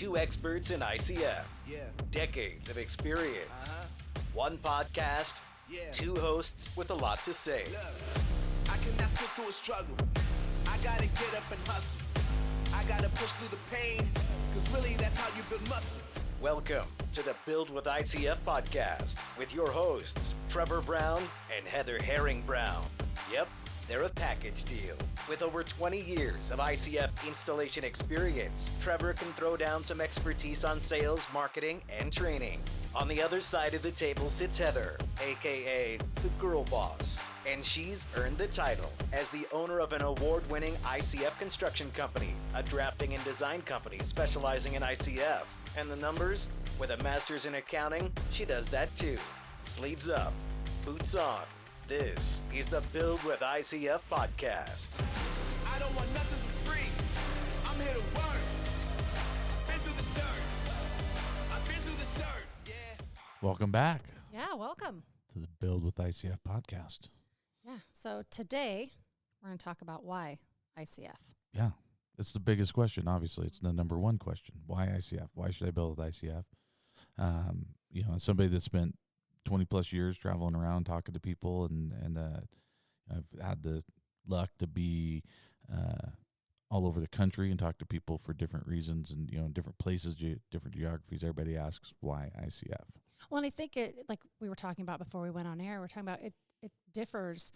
Two experts in ICF. Yeah. Decades of experience. Uh-huh. One podcast. Yeah. Two hosts with a lot to say. Look, I cannot sit through a struggle. I gotta get up and hustle. I gotta push through the pain, cause really that's how you build muscle. Welcome to the Build with ICF podcast with your hosts, Trevor Brown and Heather Herring Brown. Yep, they're a package deal. With over 20 years of ICF installation experience, Trevor can throw down some expertise on sales, marketing, and training. On the other side of the table sits Heather, aka the girl boss, and she's earned the title as the owner of an award-winning ICF construction company, a drafting and design company specializing in ICF. And the numbers? With a master's in accounting, she does that too. Sleeves up, boots on. This is the Build with ICF podcast. I don't want nothing for free. I'm here to work. Been through the dirt. I've been through the dirt. Yeah. Welcome back Yeah, welcome. to the Build with ICF podcast. Yeah, so today we're going to talk about why ICF. Yeah, it's the biggest question. Obviously, it's the number one question. Why ICF? Why should I build with ICF? As somebody that spent 20 plus years traveling around talking to people, and I've had the luck to be all over the country and talk to people for different reasons and, different places, different geographies. Everybody asks why ICF. Well, and I think it, like we were talking about before we went on air, we're talking about it differs,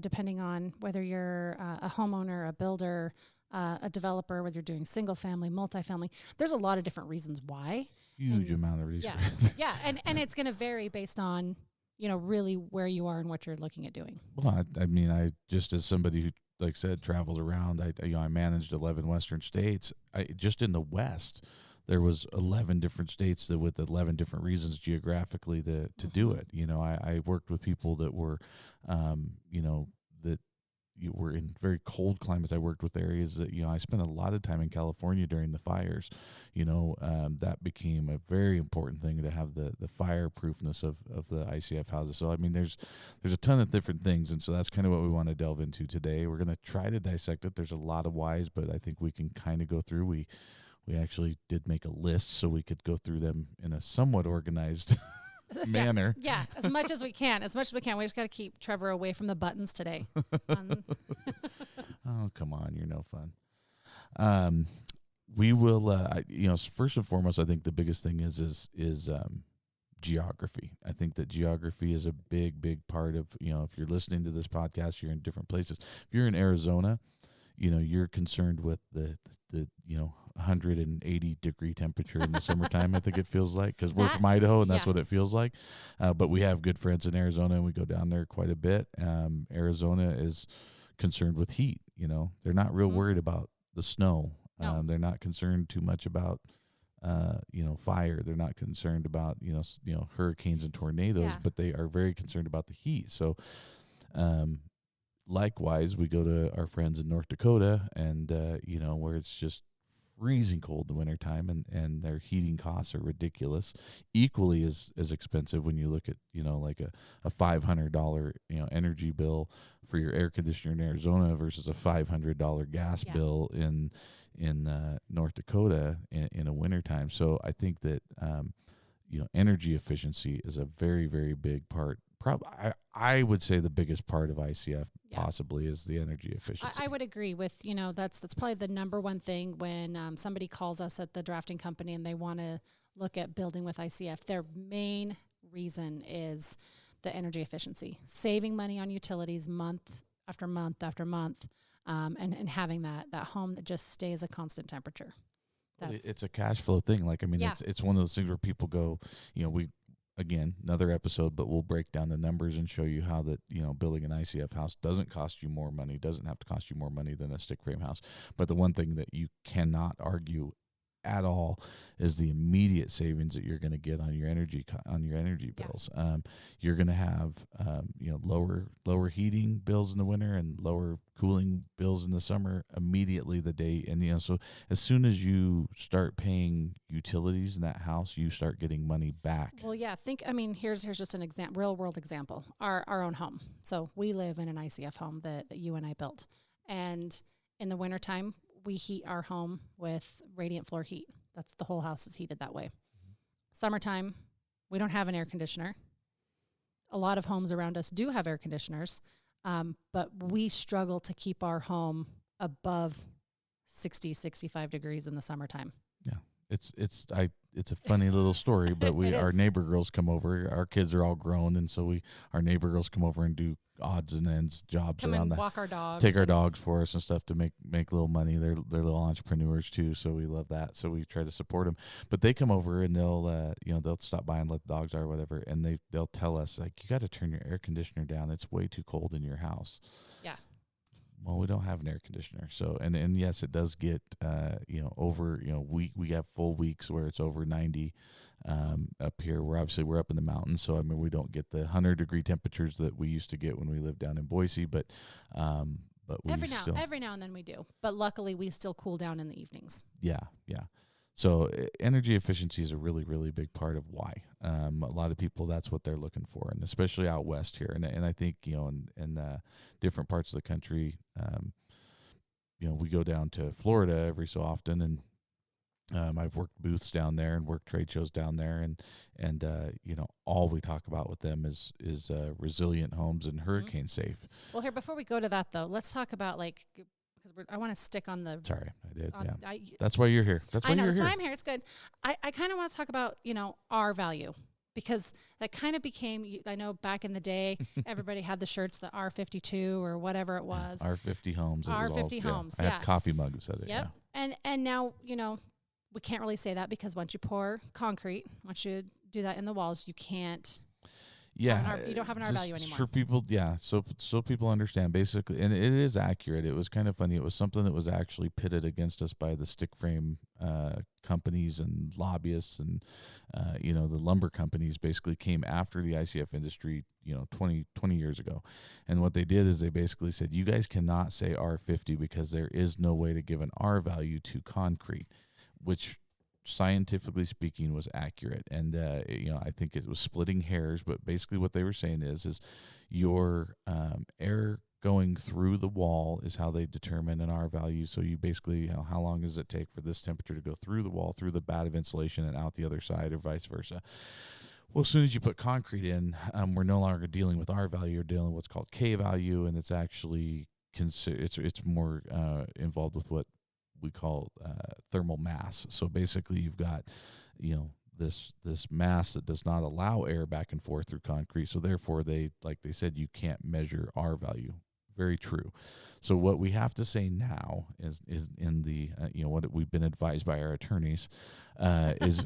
depending on whether you're a homeowner, a builder, a developer, whether you're doing single family, multifamily. There's a lot of different reasons why. Huge amount of research. Yeah, and it's going to vary based on, really where you are and what you're looking at doing. Well, I just as somebody who, like I said, traveled around, I managed 11 Western states. Just in the West, there was 11 different states that with 11 different reasons geographically to do it. I worked with people that were, that you were in very cold climates. I worked with areas that, I spent a lot of time in California during the fires. That became a very important thing to have the fireproofness of the ICF houses. So, there's a ton of different things. And so that's kind of what we want to delve into today. We're going to try to dissect it. There's a lot of whys, but I think we can kind of go through. We actually did make a list so we could go through them in a somewhat organized manner. Yeah, as much as we can. We just got to keep Trevor away from the buttons today. Oh, come on. You're no fun. We will, first and foremost, I think the biggest thing is geography. I think that geography is a big part of, if you're listening to this podcast, you're in different places. If you're in Arizona, you're concerned with the 180 degree temperature in the summertime. I think it feels like, because we're from Idaho and that's what it feels like. But we have good friends in Arizona and we go down there quite a bit. Arizona is concerned with heat. They're not real worried about the snow. No. They're not concerned too much about, fire. They're not concerned about, hurricanes and tornadoes, but they are very concerned about the heat. So, likewise, we go to our friends in North Dakota and, where it's just freezing cold in the wintertime and their heating costs are ridiculous. Equally as expensive when you look at, like a $500, energy bill for your air conditioner in Arizona versus a $500 gas bill in North Dakota in a wintertime. So I think that, energy efficiency is a very, very big part. I would say the biggest part of ICF possibly is the energy efficiency. I would agree with, that's probably the number one thing when somebody calls us at the drafting company and they want to look at building with ICF. Their main reason is the energy efficiency, saving money on utilities month after month after month, and having that home that just stays a constant temperature. It's a cash flow thing. It's one of those things where people go, again, another episode, but we'll break down the numbers and show you how that, building an ICF house doesn't cost you more money, doesn't have to cost you more money than a stick frame house. But the one thing that you cannot argue at all is the immediate savings that you're going to get on your energy bills. You're going to have lower heating bills in the winter and lower cooling bills in the summer immediately the day. And so as soon as you start paying utilities in that house, you start getting money back. Well, yeah. Here's just an real world example. Our own home. So we live in an ICF home that you and I built, and in the wintertime, we heat our home with radiant floor heat That's the whole house is heated that way. Summertime, we don't have an air conditioner. A lot of homes around us do have air conditioners, but we struggle to keep our home above 60, 65 degrees in the summertime. Yeah. It's a funny little story, but our neighbor girls come over. Our kids are all grown, and so our neighbor girls come over and do odds and ends jobs Come around and the walk our dogs. take our dogs for us and stuff to make a little money. They're little entrepreneurs too, so we love that. So we try to support them. But they come over and they'll stop by and let the dogs out or whatever, and they'll tell us, like, you got to turn your air conditioner down. It's way too cold in your house. Yeah. Well, we don't have an air conditioner, so and yes, it does get over. We have full weeks where it's over 90 up here. We're up in the mountains, so I mean we don't get the 100-degree temperatures that we used to get when we lived down in Boise, but we every now and then we do. But luckily, we still cool down in the evenings. Yeah. So energy efficiency is a really, really big part of why. A lot of people, that's what they're looking for, and especially out west here. And I think, in different parts of the country, we go down to Florida every so often, and I've worked booths down there and worked trade shows down there, and all we talk about with them is resilient homes and hurricane safe. Well, here, before we go to that, though, let's talk about, because I want to stick on the... Sorry, I did, yeah. That's why you're here. That's why that's why I'm here. It's good. I kind of want to talk about, our value, because that kind of became, I know back in the day, everybody had the shirts, the R52 or whatever it was. R50 homes. R50 homes, I had coffee mugs that said it, yep. Yeah. And now, we can't really say that, because once you pour concrete, once you do that in the walls, you can't... Yeah, you don't have an R value anymore. For people, yeah. So people understand basically, and it is accurate. It was kind of funny. It was something that was actually pitted against us by the stick frame companies and lobbyists, and the lumber companies basically came after the ICF industry, 20 years ago. And what they did is they basically said, you guys cannot say R50 because there is no way to give an R value to concrete, which scientifically speaking was accurate. And I think it was splitting hairs, but basically what they were saying is your air going through the wall is how they determine an R value. So you basically, how long does it take for this temperature to go through the wall, through the bat of insulation, and out the other side, or vice versa. Well, as soon as you put concrete in, we're no longer dealing with R value. You're dealing with what's called K value, and it's actually it's more involved with what we call thermal mass. So basically you've got this mass that does not allow air back and forth through concrete, so therefore they said you can't measure R value. Very true. So what we have to say now is in the what we've been advised by our attorneys is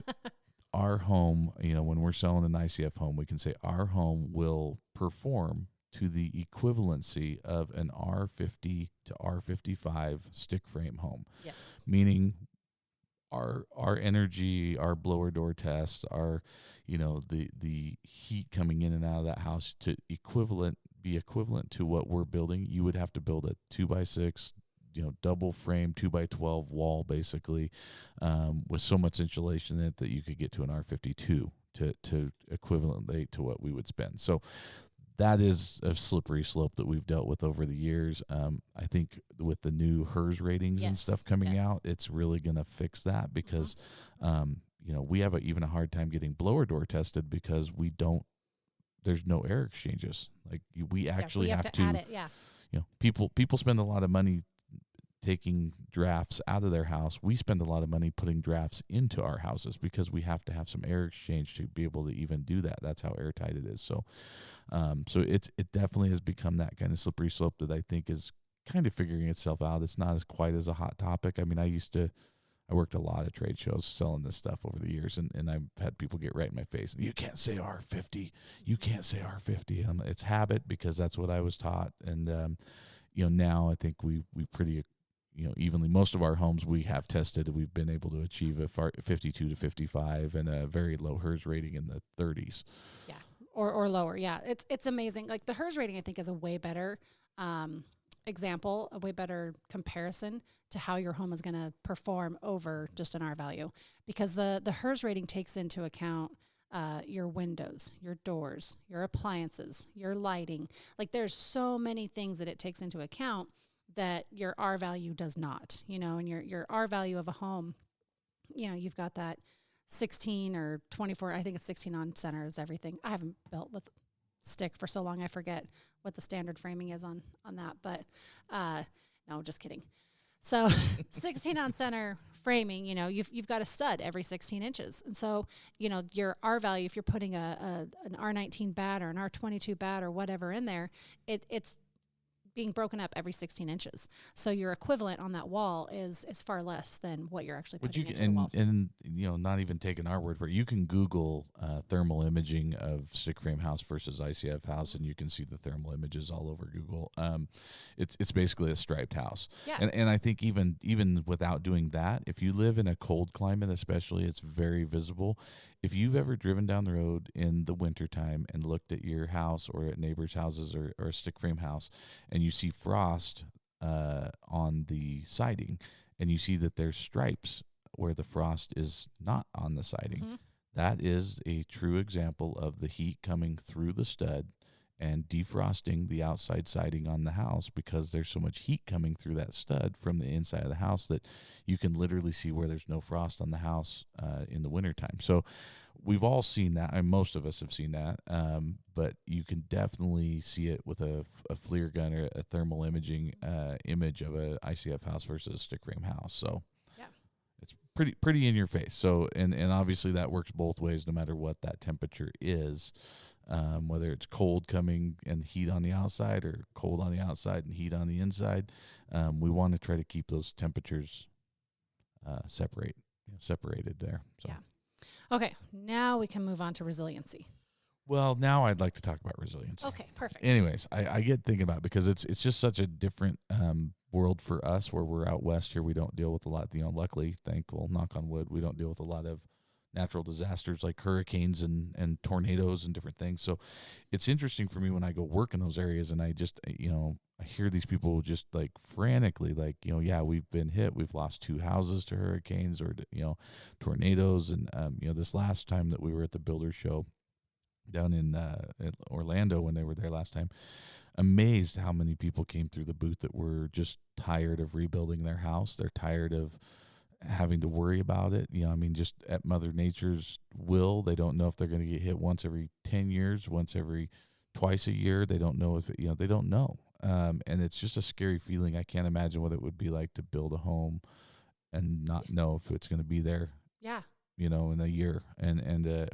our home, when we're selling an ICF home, we can say our home will perform to the equivalency of an R50 to R55 stick frame home. Yes. Meaning our energy, our blower door tests, our the heat coming in and out of that house to be equivalent to what we're building. You would have to build a 2x6 double frame 2x12 wall basically, with so much insulation in it that you could get to an R52 to equivalent to what we would spend. So that is a slippery slope that we've dealt with over the years. I think with the new HERS ratings and stuff coming out, it's really going to fix that, because, we have even a hard time getting blower door tested because there's no air exchanges. Like we actually have to add it. Yeah. People spend a lot of money taking drafts out of their house. We spend a lot of money putting drafts into our houses because we have to have some air exchange to be able to even do that. That's how airtight it is. So it definitely has become that kind of slippery slope that I think is kind of figuring itself out. It's not as quite as a hot topic. I mean, I worked a lot of trade shows selling this stuff over the years, and I've had people get right in my face. You can't say R50. You can't say R50. It's habit, because that's what I was taught. And, now I think we pretty, evenly, most of our homes we have tested, we've been able to achieve a 52 to 55 and a very low HERS rating in the 30s. Yeah. Or lower. Yeah. It's amazing. Like the HERS rating, I think, is a way better example, a way better comparison to how your home is going to perform over just an R value, because the HERS rating takes into account your windows, your doors, your appliances, your lighting. Like there's so many things that it takes into account that your R value does not, and your R value of a home you've got that 16 or 24, I think it's 16 on center is everything. I haven't built with stick for so long, I forget what the standard framing is on that, but no, just kidding. So 16 on center framing, you've got a stud every 16 inches. And so, your R value, if you're putting an R19 bat or an R22 bat or whatever in there, it's being broken up every 16 inches. So your equivalent on that wall is far less than what you're actually putting into the wall. And not even taking our word for it. You can Google thermal imaging of stick frame house versus ICF house, and you can see the thermal images all over Google. It's basically a striped house. Yeah. And I think even without doing that, if you live in a cold climate especially, it's very visible. If you've ever driven down the road in the wintertime and looked at your house or at neighbors' houses or a stick frame house, and you see frost on the siding, and you see that there's stripes where the frost is not on the siding, that is a true example of the heat coming through the stud and defrosting the outside siding on the house, because there's so much heat coming through that stud from the inside of the house that you can literally see where there's no frost on the house in the wintertime. So we've all seen that, and most of us have seen that, but you can definitely see it with a FLIR gun or a thermal imaging image of a ICF house versus a stick frame house. So yeah, it's pretty in your face. So and obviously that works both ways, no matter what that temperature is. Whether it's cold coming and heat on the outside or cold on the outside and heat on the inside, we want to try to keep those temperatures separated there. So. Yeah. Okay, now we can move on to resiliency. Well, now I'd like to talk about resiliency. Okay, perfect. Anyways, I get thinking about it because it's just such a different world for us where we're out west here. We don't deal with a lot, luckily, thankful, knock on wood, we don't deal with a lot of natural disasters like hurricanes and tornadoes and different things. So it's interesting for me when I go work in those areas and I just, I hear these people just like frantically, like, yeah, we've been hit. We've lost 2 houses to hurricanes or, tornadoes. And, this last time that we were at the Builder Show down in Orlando when they were there last time, amazed how many people came through the booth that were just tired of rebuilding their house. They're tired of having to worry about it, just at Mother Nature's will. They don't know if they're going to get hit once every 10 years, twice a year. They don't know if, they don't know. And it's just a scary feeling. I can't imagine what it would be like to build a home and not know if it's going to be there, Yeah. in a year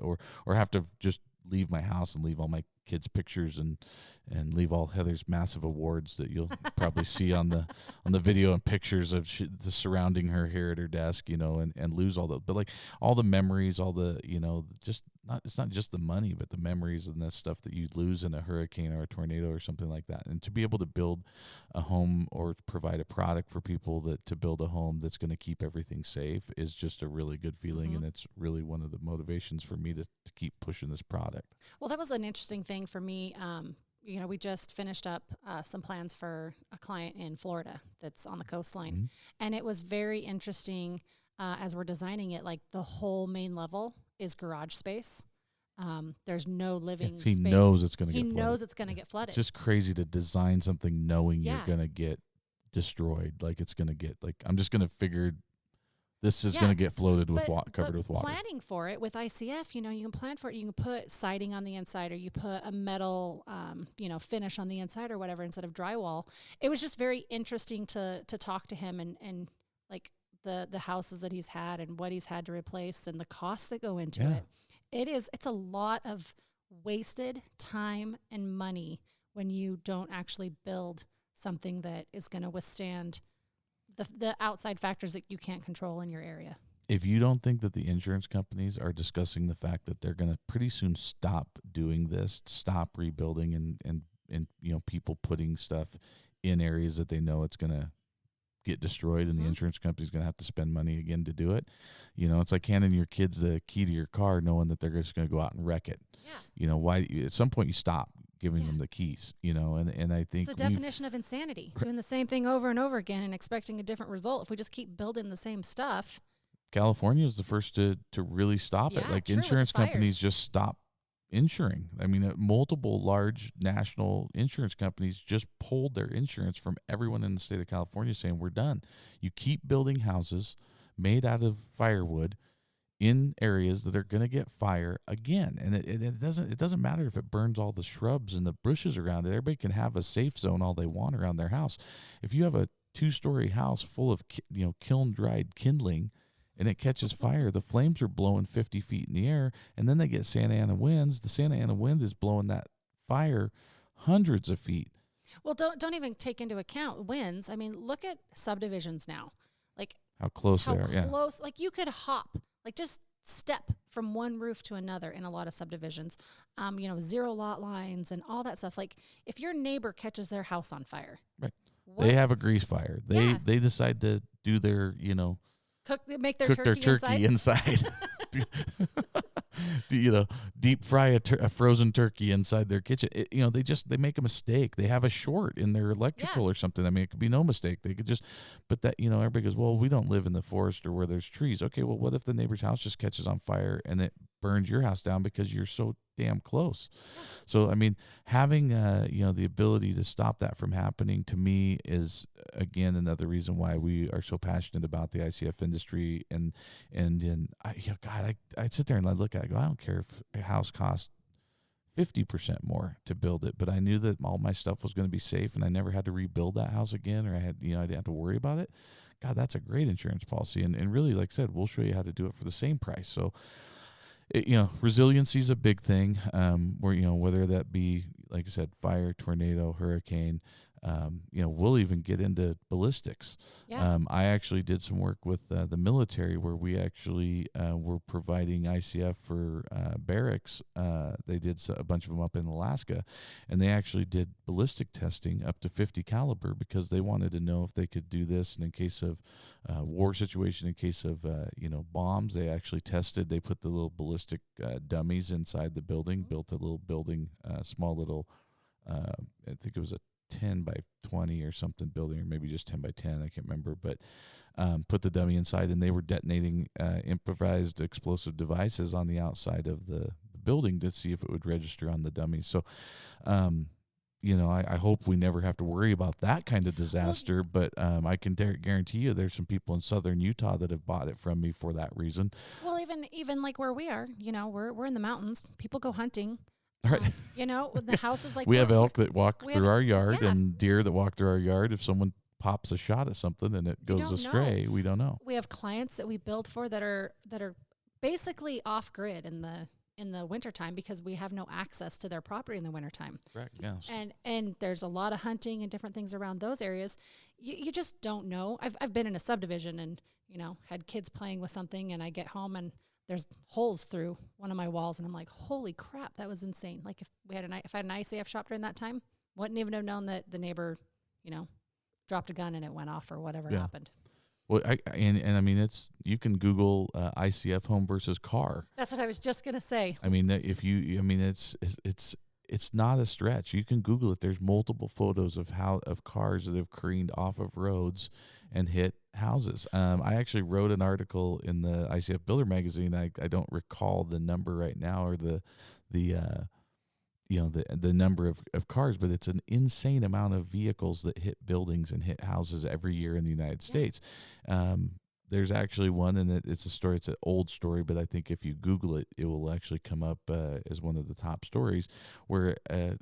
or have to just leave my house and leave all my kids' pictures and leave all Heather's massive awards that you'll probably see on the video and pictures of the surrounding her here at her desk, and lose all the, but like all the memories, all the, it's not just the money, but the memories and the stuff that you lose in a hurricane or a tornado or something like that. And to be able to build a home or provide a product for people to build a home that's going to keep everything safe is just a really good feeling. And it's really one of the motivations for me to keep pushing this product. Well, that was an interesting thing for me. We just finished up some plans for a client in Florida that's on the coastline. And it was very interesting as we're designing it, like the whole main level is garage space. There's no living space. He knows it's going to get flooded. He knows it's going to get flooded. It's just crazy to design something knowing you're going to get destroyed. Like it's going to get, like, I'm just going to figure this is going to get floated with covered with water. Planning for it with ICF, you can plan for it. You can put siding on the inside, or you put a metal, finish on the inside or whatever instead of drywall. It was just very interesting to talk to him and like the houses that he's had and what he's had to replace and the costs that go into it. It's a lot of wasted time and money when you don't actually build something that is going to withstand the outside factors that you can't control in your area. If you don't think that the insurance companies are discussing the fact that they're going to pretty soon stop doing this, stop rebuilding and people putting stuff in areas that they know it's going to get destroyed and the insurance company's going to have to spend money again to do it. It's like handing your kids the key to your car knowing that they're just going to go out and wreck it. Yeah. Why at some point you stop giving them the keys, and I think it's a definition of insanity, doing the same thing over and over again and expecting a different result. If we just keep building the same stuff. California is the first to really stop it. Like insurance companies just stop insuring. I mean, multiple large national insurance companies just pulled their insurance from everyone in the state of California saying, we're done. You keep building houses, made out of firewood in areas that are going to get fire again. And it doesn't matter if it burns all the shrubs and the bushes around it. Everybody can have a safe zone all they want around their house. If you have a 2-story house full of kiln dried kindling and it catches fire, the flames are blowing 50 feet in the air, and then they get Santa Ana winds. The Santa Ana wind is blowing that fire hundreds of feet. Well, don't even take into account winds. I mean, look at subdivisions now. Like how close they are. How close, like you could hop, like just step from one roof to another in a lot of subdivisions. 0 lot lines and all that stuff. Like if your neighbor catches their house on fire. Right. They have a grease fire. They decide to do their, make their cook turkey their turkey inside. Deep fry a frozen turkey inside their kitchen. They make a mistake. They have a short in their electrical or something. I mean, it could be no mistake. They could just, but that, everybody goes, well, we don't live in the forest or where there's trees. Okay, well, what if the neighbor's house just catches on fire and it burns your house down because you're so damn close? So, I mean, having, the ability to stop that from happening to me is, again, another reason why we are so passionate about the ICF industry. And I sit there and I look at it, I go, I don't care if a house costs 50% more to build it, but I knew that all my stuff was going to be safe and I never had to rebuild that house again, or I didn't have to worry about it. God, that's a great insurance policy. And really, like I said, we'll show you how to do it for the same price. So, resiliency is a big thing. Whether that be, like I said, fire, tornado, hurricane, we'll even get into ballistics. Yeah. I actually did some work with the military where we actually were providing ICF for barracks. They did a bunch of them up in Alaska, and they actually did ballistic testing up to 50 caliber because they wanted to know if they could do this. And in case of war situation, in case of bombs, they actually tested. They put the little ballistic dummies inside the building, built a little building, small little. I think it was a 10 by 20 or something building, or maybe just 10 by 10. I can't remember, but put the dummy inside, and they were detonating improvised explosive devices on the outside of the building to see if it would register on the dummy. So, I hope we never have to worry about that kind of disaster, but I can guarantee you there's some people in southern Utah that have bought it from me for that reason. Well, even like where we are, we're in the mountains. People go hunting. Right. The house is like we have elk that walk through our yard, yeah. and deer that walk through our yard. If someone pops a shot at something and it goes astray, we don't know. We have clients that we build for that are basically off grid in the wintertime because we have no access to their property in the wintertime. Correct. Yes. And there's a lot of hunting and different things around those areas. You just don't know. I've been in a subdivision and had kids playing with something, and I get home and there's holes through one of my walls, and I'm like, holy crap, that was insane. Like if I had an ICF shop during that time, wouldn't even have known that the neighbor, dropped a gun and it went off or whatever happened. Well, I mean, you can Google ICF home versus car. That's what I was just gonna say. I mean, it's not a stretch. You can Google it. There's multiple photos of cars that have careened off of roads and hit houses. I actually wrote an article in the ICF Builder magazine. I don't recall the number right now or the number of cars, but it's an insane amount of vehicles that hit buildings and hit houses every year in the United States. There's actually one, and it's a story. It's an old story, but I think if you Google it, it will actually come up as one of the top stories, where a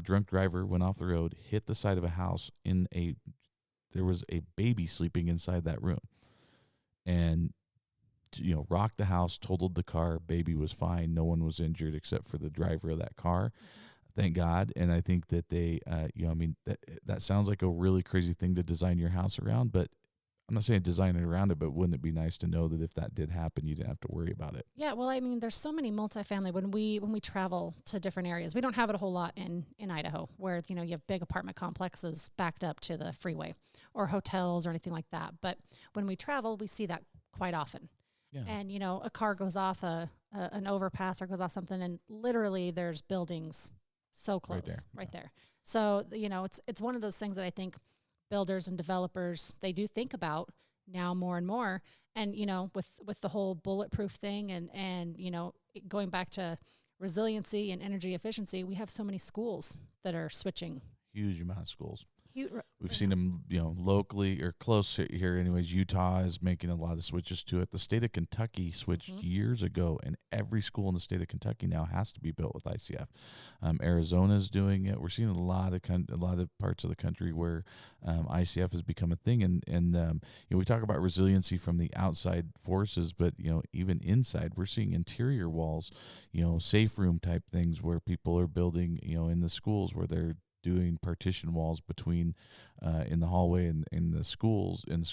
drunk driver went off the road, hit the side of a house there was a baby sleeping inside that room, and rocked the house, totaled the car. Baby was fine. No one was injured except for the driver of that car. Thank God. And I think that they, that sounds like a really crazy thing to design your house around, but I'm not saying design it around it, but wouldn't it be nice to know that if that did happen, you didn't have to worry about it? Yeah, well, I mean, there's so many multifamily when we travel to different areas. We don't have it a whole lot in Idaho, where you have big apartment complexes backed up to the freeway or hotels or anything like that. But when we travel, we see that quite often. Yeah. And a car goes off an overpass or goes off something, and literally there's buildings so close right there. So it's one of those things that I think builders and developers, they do think about now more and more. And, with the whole bulletproof thing and going back to resiliency and energy efficiency, we have so many schools that are switching. Huge amount of schools. We've seen them, locally or close here. Anyways, Utah is making a lot of switches to it. The state of Kentucky switched years ago, and every school in the state of Kentucky now has to be built with ICF. Arizona's doing it. We're seeing a lot of parts of the country where ICF has become a thing. And we talk about resiliency from the outside forces, but even inside, we're seeing interior walls, safe room type things where people are building, in the schools where they're doing partition walls between in the hallway and in the schools, in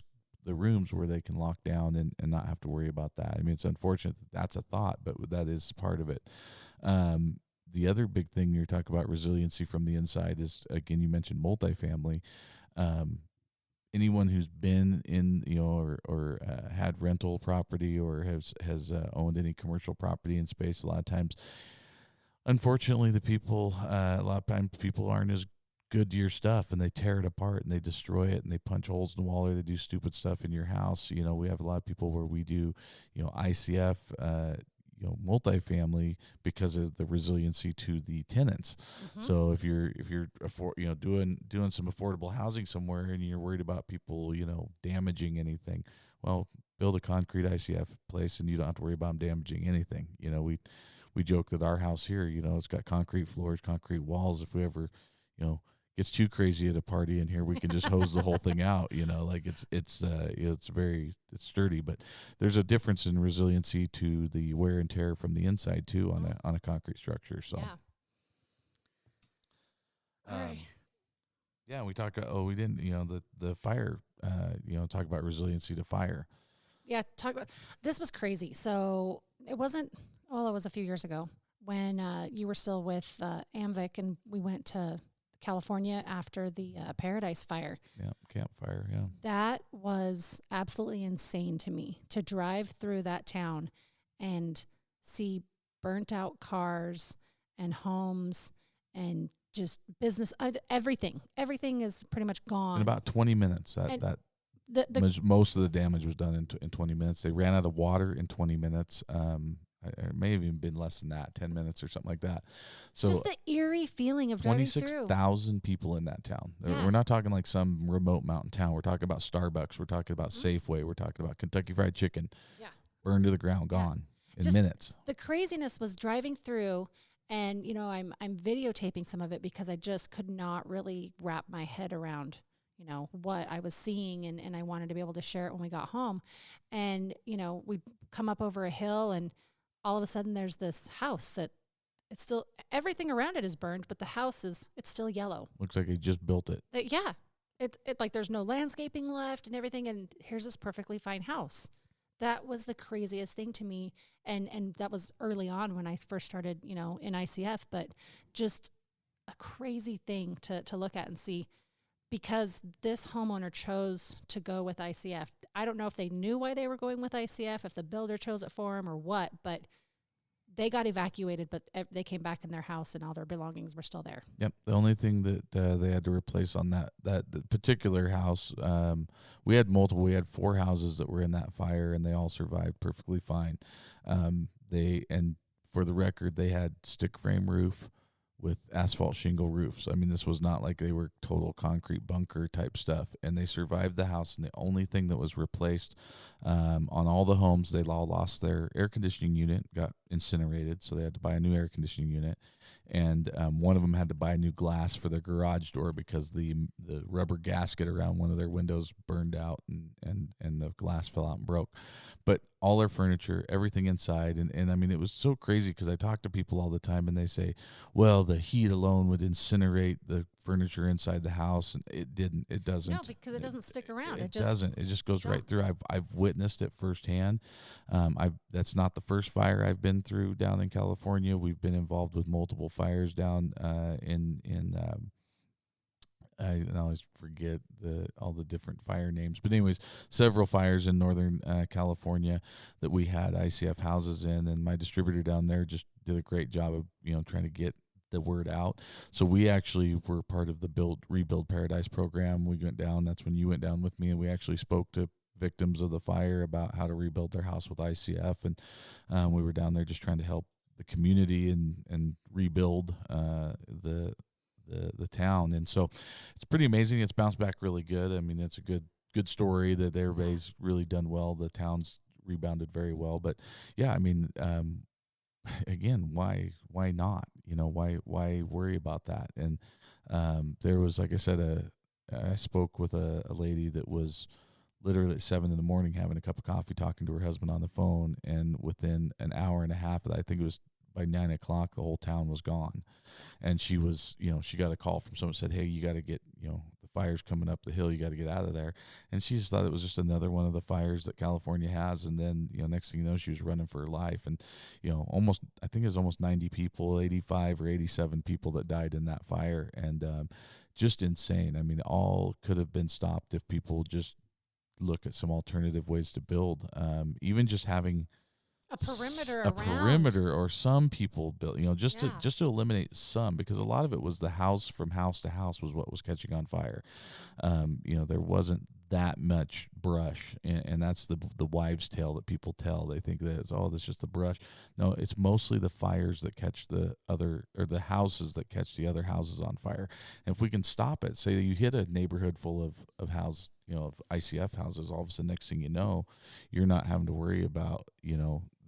the rooms where they can lock down and not have to worry about that. I mean, it's unfortunate that's a thought, but that is part of it. The other big thing you're talking about resiliency from the inside is, again, you mentioned multifamily. Anyone who's been in, or had rental property or has owned any commercial property in space, a lot of times, unfortunately, a lot of times people aren't as good to your stuff, and they tear it apart and they destroy it and they punch holes in the wall, or they do stupid stuff in your house. We have a lot of people where we do, ICF, multifamily, because of the resiliency to the tenants. So if you're doing some affordable housing somewhere and you're worried about people, damaging anything, well, build a concrete ICF place and you don't have to worry about them damaging anything. We joke that our house here, it's got concrete floors, concrete walls. If we ever, gets too crazy at a party in here, we can just hose the whole thing out. It's sturdy. But there's a difference in resiliency to the wear and tear from the inside too on a concrete structure. So, yeah, we talk. We didn't. The fire. Talk about resiliency to fire. Yeah, this was crazy. So it wasn't. Well, it was a few years ago when you were still with AMVIC, and we went to California after the Paradise Fire. Yeah, campfire, yeah. That was absolutely insane to me, to drive through that town and see burnt out cars and homes and just business, everything. Everything is pretty much gone. In about 20 minutes, most of the damage was done in 20 minutes. They ran out of water in 20 minutes. It may have even been less than that, 10 minutes or something like that. So just the eerie feeling of driving through. 26,000 people in that town. Yeah. We're not talking like some remote mountain town. We're talking about Starbucks. We're talking about Safeway. We're talking about Kentucky Fried Chicken. Yeah. Burned to the ground, gone in just minutes. The craziness was driving through, and I'm videotaping some of it because I just could not really wrap my head around what I was seeing, and I wanted to be able to share it when we got home. And we come up over a hill, and all of a sudden there's this house that it's still, everything around it is burned, but the house it's still yellow. Looks like he just built it. Yeah. It like there's no landscaping left and everything. And here's this perfectly fine house. That was the craziest thing to me. And that was early on when I first started, in ICF, but just a crazy thing to look at and see, because this homeowner chose to go with ICF. I don't know if they knew why they were going with ICF, if the builder chose it for them or what, but they got evacuated, but they came back in their house and all their belongings were still there. Yep. The only thing that they had to replace on that particular house, we had multiple. We had 4 houses that were in that fire, and they all survived perfectly fine. And for the record, they had stick frame roof with asphalt shingle roofs. I mean, this was not like they were total concrete bunker type stuff, and they survived the house. And the only thing that was replaced on all the homes, they all lost their air conditioning unit, got incinerated, so they had to buy a new air conditioning unit. And one of them had to buy new glass for their garage door because the rubber gasket around one of their windows burned out, and the glass fell out and broke. But all their furniture, everything inside, and I mean, it was so crazy because I talk to people all the time and they say, well, the heat alone would incinerate the furniture inside the house, and it didn't. It doesn't. No, because it doesn't stick around. It doesn't. It just goes right through. I've witnessed it firsthand. That's not the first fire I've been through down in California. We've been involved with multiple fires down I always forget all the different fire names, but anyways, several fires in Northern California that we had ICF houses in, and my distributor down there just did a great job of trying to get the word out. So we actually were part of the Rebuild Paradise program. We went down. That's when you went down with me, and we actually spoke to victims of the fire about how to rebuild their house with ICF, and we were down there just trying to help the community and rebuild the the town. And so it's pretty amazing. It's bounced back really good. I mean, it's a good story that everybody's really done well. The town's rebounded very well. But yeah, I mean, again, why not? Why worry about that? And there was, like I said, I spoke with a lady that was literally at 7 a.m. having a cup of coffee, talking to her husband on the phone, and within an hour and a half of that, I think it was by 9 o'clock, the whole town was gone. And she was, she got a call from someone, said, "Hey, you got to get, the fire's coming up the hill, you got to get out of there." And she just thought it was just another one of the fires that California has. And then, next thing you know, she was running for her life. And, I think it was almost 90 people, 85 or 87 people that died in that fire. And just insane. I mean, all could have been stopped if people just look at some alternative ways to build. Even just having a perimeter a around. perimeter, or some people built, just Yeah. to eliminate some, because a lot of it was the house from house to house was what was catching on fire. There wasn't that much brush, and that's the wives' tale that people tell. They think that that's just the brush. No, it's mostly the fires that catch the houses that catch the other houses on fire. And if we can stop it, say you hit a neighborhood full of houses, of ICF houses, all of a sudden, next thing you know, you're not having to worry about,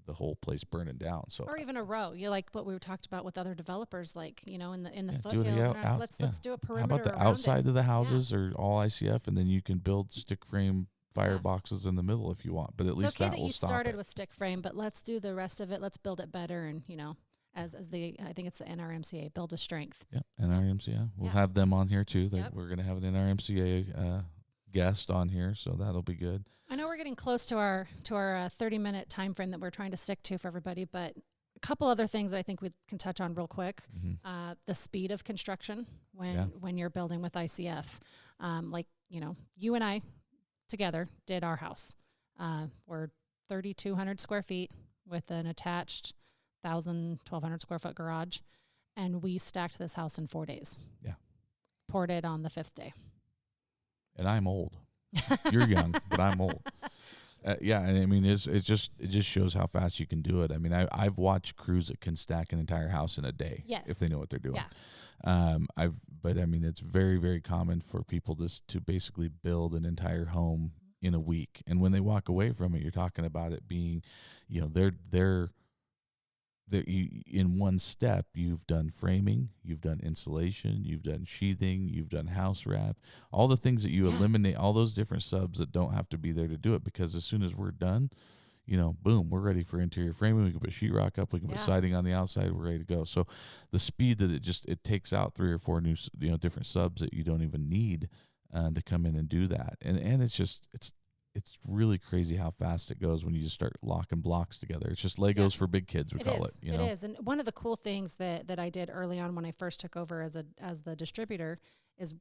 the whole place burning down. So, or even a row. You like what we talked about with other developers, like in the do it foothills. out, Let's do a perimeter. How about the around outside it? of the houses or all ICF, and then you can build stick frame fireboxes in the middle if you want. But at least It's okay that that will you stop started it. with stick frame, but let's do the rest of it. Let's build it better, and as I think it's the NRMCA, build with strength. Yeah, NRMCA. We'll Yeah. have them on here too. Yep. We're going to have an NRMCA guest on here, so that'll be good. I know we're getting close to our 30-minute time frame that we're trying to stick to for everybody, but a couple other things I think we can touch on real quick. Mm-hmm. The speed of construction when you're building with ICF. You and I together did our house. We're 3,200 square feet with an attached 1,200 square foot garage, and we stacked this house in 4 days. Yeah. Poured it on the 5th day. And I'm old. You're young, but I'm old. Yeah, and I mean, it just shows how fast you can do it. I mean, I've watched crews that can stack an entire house in a day, Yes. if they know what they're doing. Yeah. But I mean, it's very, very common for people to basically build an entire home in a week, and when they walk away from it, you're talking about it being, they're in one step. You've done framing, you've done insulation, you've done sheathing, you've done house wrap, all the things that you eliminate, all those different subs that don't have to be there to do it, because as soon as we're done, boom, we're ready for interior framing. We can put sheetrock up, we can put siding on the outside, we're ready to go. So the speed that it takes out 3 or 4 new, different subs that you don't even need to come in and do that. And it's really crazy how fast it goes when you just start locking blocks together. It's just Legos for big kids, we call it. It is. And one of the cool things that I did early on when I first took over as the distributor is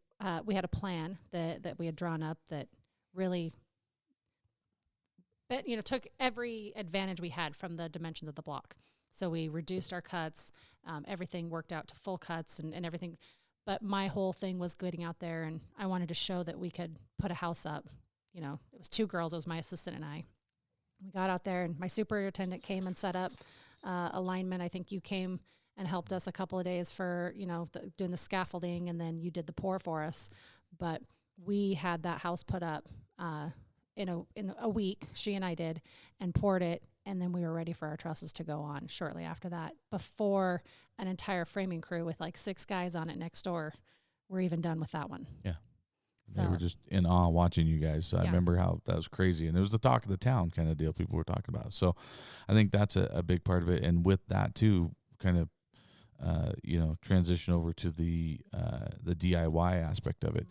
we had a plan that we had drawn up that really took every advantage we had from the dimensions of the block. So we reduced our cuts. Everything worked out to full cuts and everything. But my whole thing was getting out there, and I wanted to show that we could put a house up. It was 2 girls. It was my assistant and I. We got out there, and my superintendent came and set up alignment. I think you came and helped us a couple of days for, doing the scaffolding, and then you did the pour for us. But we had that house put up in a week, she and I did, and poured it, and then we were ready for our trusses to go on shortly after that, before an entire framing crew with like 6 guys on it next door were even done with that one. Yeah. So, they were just in awe watching you guys. So I remember how that was crazy. And it was the talk of the town kind of deal people were talking about. So I think that's a big part of it. And with that too, kind of, transition over to the DIY aspect of it.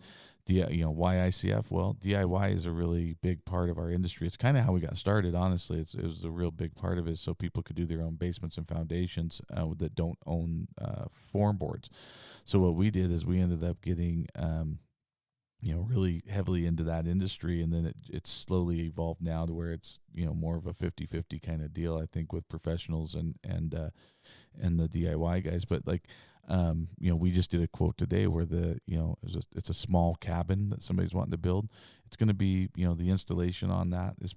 Why ICF? Well, DIY is a really big part of our industry. It's kind of how we got started, honestly. It was a real big part of it, so people could do their own basements and foundations that don't own form boards. So what we did is we ended up getting really heavily into that industry, and then it's slowly evolved now to where it's more of a 50-50 kind of deal, I think, with professionals and the DIY guys. But we just did a quote today where it's a small cabin that somebody's wanting to build. It's going to be the installation on that is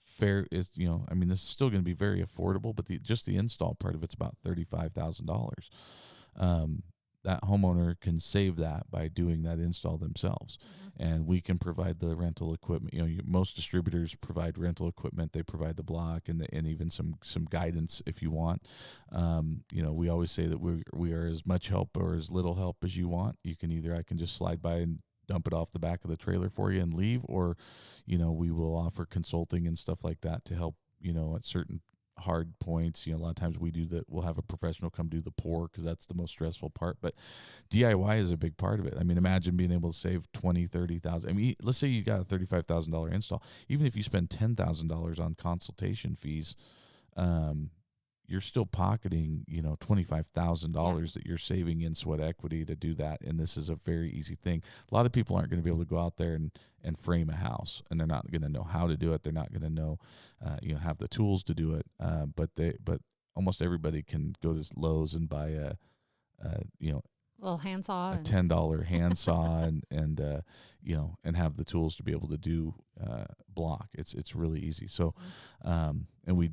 fair, is this is still going to be very affordable, but just the install part of it's about $35,000. that homeowner can save that by doing that install themselves. And we can provide the rental equipment. Most distributors provide rental equipment. They provide the block and even some guidance if you want. We always say that we are as much help or as little help as you want. I can just slide by and dump it off the back of the trailer for you and leave, or, we will offer consulting and stuff like that to help, at certain hard points. A lot of times we'll have a professional come do the pour, because that's the most stressful part. But DIY is a big part of it. I mean, imagine being able to save $20,000-$30,000. I mean, let's say you got a $35,000 install. Even if you spend $10,000 on consultation fees, you're still pocketing, $25,000 that you're saving in sweat equity to do that. And this is a very easy thing. A lot of people aren't going to be able to go out there and frame a house, and they're not going to know how to do it. They're not going to know, have the tools to do it. But almost everybody can go to Lowe's and buy a little handsaw, a $10 handsaw, and have the tools to be able to do block. It's really easy. So, and we,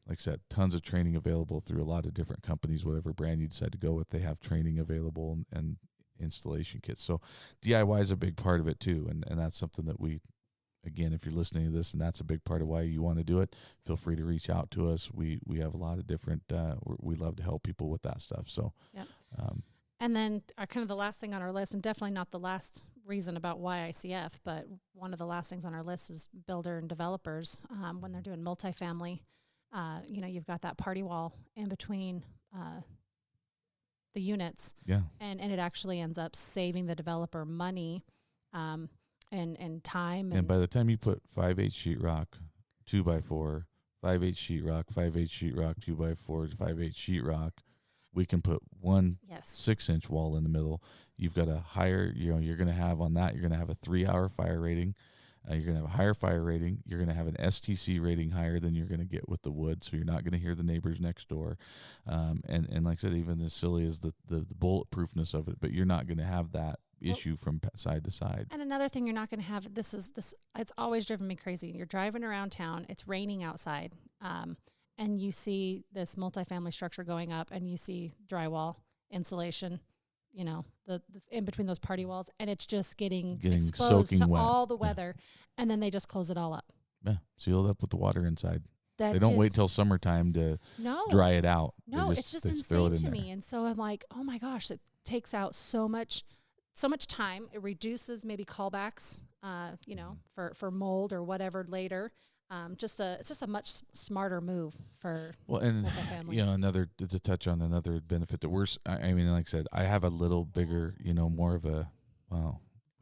like I said, tons of training available through a lot of different companies. Whatever brand you decide to go with, they have training available and installation kits. So DIY is a big part of it too, and that's something that we, again, if you're listening to this and that's a big part of why you want to do it, feel free to reach out to us. We have a lot of different. We love to help people with that stuff. So, yep. And then kind of the last thing on our list, and definitely not the last reason about why ICF, but one of the last things on our list is builder and developers. When they're doing multifamily, you've got that party wall in between the units. Yeah. And it actually ends up saving the developer money and time. And by the time you put 5/8 sheetrock, 2x4, 5/8 sheetrock, 5/8 sheetrock, 2x4, 5/8 sheetrock, we can put one 6-inch wall in the middle. You've got a higher, you're going to have on that, you're going to have a 3-hour fire rating. You're going to have a higher fire rating. You're going to have an STC rating higher than you're going to get with the wood, so you're not going to hear the neighbors next door. And like I said, even as silly as the bulletproofness of it, but you're not going to have that issue from side to side. And another thing you're not going to have, this it's always driven me crazy. You're driving around town, it's raining outside, and you see this multifamily structure going up, and you see drywall insulation, the in between those party walls, and it's just getting exposed to wet. all the weather, and then they just close it all up. Yeah, sealed up with the water inside. They don't wait till summertime to dry it out. No, it's just insane to me. And so I'm like, oh my gosh, it takes out so much time. It reduces maybe callbacks, for mold or whatever later. It's just a much smarter move for multifamily. To touch on another benefit that like I said, I have a little bigger, more of a,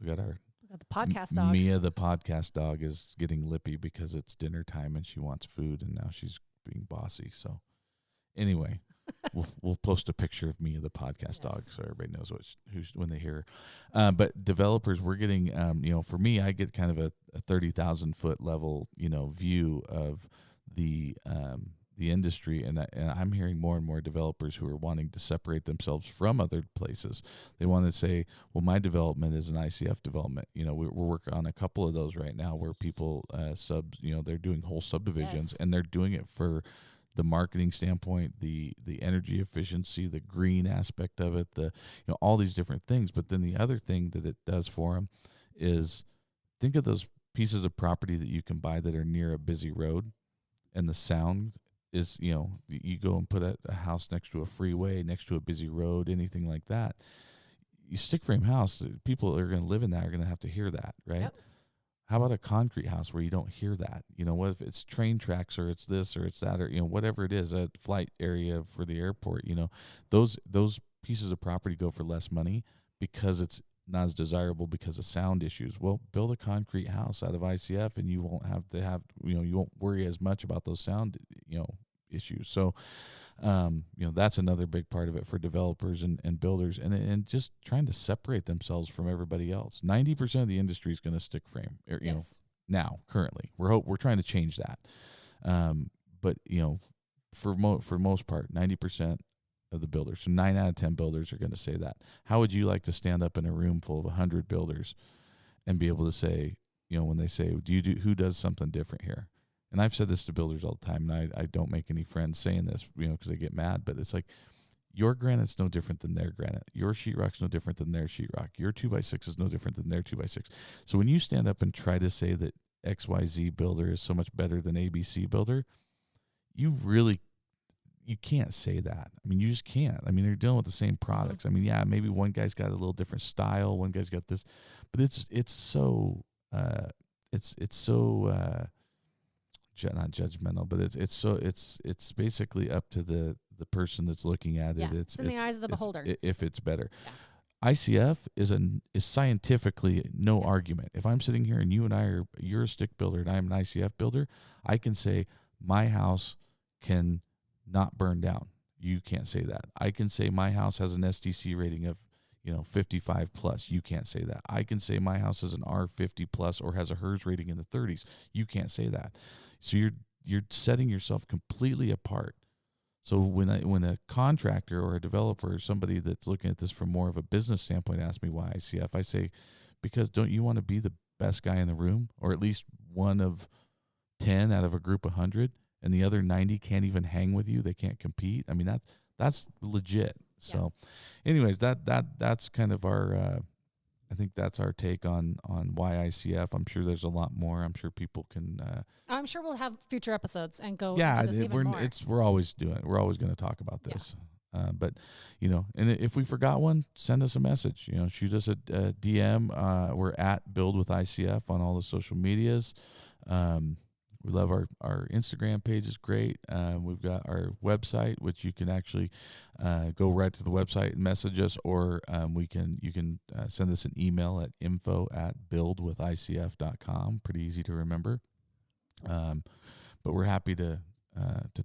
we got the podcast dog. Mia, the podcast dog, is getting lippy because it's dinner time and she wants food, and now she's being bossy. So anyway, we'll post a picture of Mia, the podcast dog, so everybody knows who's when they hear her. But developers, we're getting, for me, I get kind of a 30,000 foot level, view of the industry, and I'm hearing more and more developers who are wanting to separate themselves from other places. They want to say, well, my development is an ICF development. We're working on a couple of those right now where people they're doing whole subdivisions, and they're doing it for the marketing standpoint, the energy efficiency, the green aspect of it, all these different things. But then the other thing that it does for them is, think of those pieces of property that you can buy that are near a busy road, and the sound is, you go and put a house next to a freeway, next to a busy road, anything like that. You stick frame house, people that are going to live in that are going to have to hear that, right? Yep. How about a concrete house where you don't hear that? What if it's train tracks, or it's this, or it's that, or whatever it is, a flight area for the airport? Those pieces of property go for less money because it's not as desirable because of sound issues. Well, build a concrete house out of ICF, and you won't have to have, you won't worry as much about those sound, issues. So, that's another big part of it for developers and builders, and just trying to separate themselves from everybody else. 90% of the industry is going to stick frame, now currently. We're trying to change that. But for most part, 90% of the builders, so 9 out of 10 builders are going to say that. How would you like to stand up in a room full of 100 builders and be able to say, when they say, who does something different here? And I've said this to builders all the time, and I don't make any friends saying this, because they get mad, but it's like, Your granite's no different than their granite. Your sheetrock's no different than their sheetrock. Your 2x6 is no different than their 2x6. So when you stand up and try to say that XYZ builder is so much better than ABC builder, you can't say that. I mean, you just can't. I mean, they're dealing with the same products. I mean, yeah, maybe one guy's got a little different style, one guy's got this, but it's so not judgmental, but it's basically up to the person that's looking at it. It's in the eyes of the beholder. If it's better. Yeah. ICF is scientifically no argument. If I'm sitting here and you're a stick builder and I'm an ICF builder, I can say my house can not burn down. You can't say that. I can say my house has an SDC rating of 55 plus. You can't say that. I can say my house is an R50 plus or has a HERS rating in the 30s. You can't say that. So you're setting yourself completely apart. So when a contractor or a developer or somebody that's looking at this from more of a business standpoint asks me why ICF, I say, because don't you want to be the best guy in the room, or at least one of 10 out of a group of 100, and the other 90 can't even hang with you? They can't compete. I mean, that's legit. So anyways, that's kind of our I think that's our take on why ICF. I'm sure there's a lot more. I'm sure people can I'm sure we'll have future episodes and go yeah, into this even more. We're always going to talk about this. But and if we forgot one, send us a message. Shoot us a DM. We're at Build with ICF on all the social medias. We love our Instagram page is great. We've got our website, which you can actually go right to the website and message us, or you can send us an email at info@buildwithicf.com. Pretty easy to remember. But we're happy to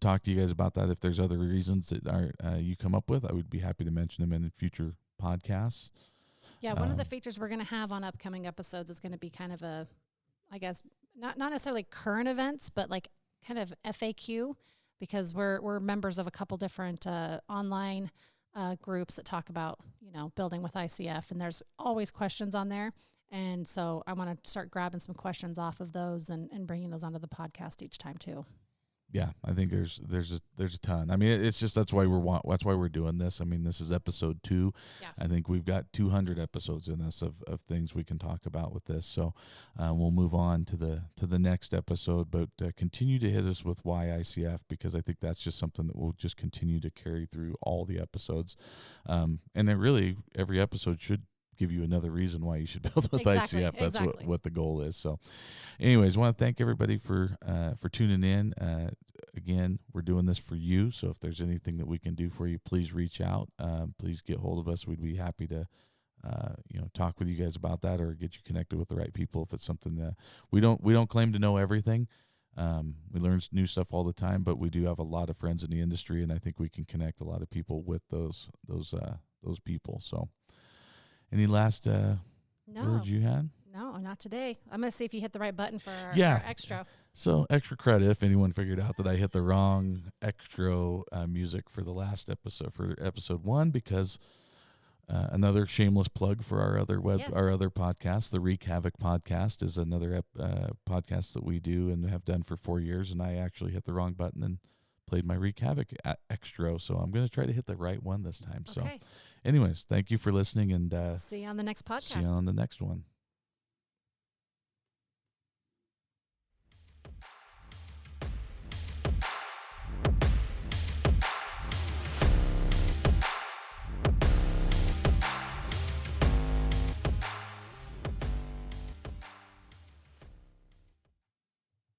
talk to you guys about that. If there's other reasons that you come up with, I would be happy to mention them in future podcasts. Yeah, one of the features we're going to have on upcoming episodes is going to be kind of a, I guess, not necessarily current events, but like kind of FAQ, because we're members of a couple different online groups that talk about, building with ICF, and there's always questions on there. And so I want to start grabbing some questions off of those and bringing those onto the podcast each time too. Yeah, I think there's a ton. I mean, it's just that's why we're doing this. I mean, this is episode 2. Yeah. I think we've got 200 episodes in us of things we can talk about with this. So we'll move on to the next episode, but continue to hit us with why ICF, because I think that's just something that we'll just continue to carry through all the episodes. And then really every episode should give you another reason why you should build with ICF. That's what the goal is. So anyways, I want to thank everybody for tuning in. Again, we're doing this for you. So if there's anything that we can do for you, please reach out. Please get hold of us. We'd be happy to, talk with you guys about that, or get you connected with the right people. If it's something that we don't claim to know everything. We learn new stuff all the time, but we do have a lot of friends in the industry, and I think we can connect a lot of people with those people. So any last words you had? No, not today. I'm going to see if you hit the right button for our extra. So extra credit if anyone figured out that I hit the wrong extra music for the last episode, for episode 1, because another shameless plug for our other podcast, the Wreak Havoc podcast, is another podcast that we do and have done for 4 years. And I actually hit the wrong button and played my Wreak Havoc extra. So I'm going to try to hit the right one this time. Okay. So anyways, thank you for listening, and see you on the next podcast. See you on the next one.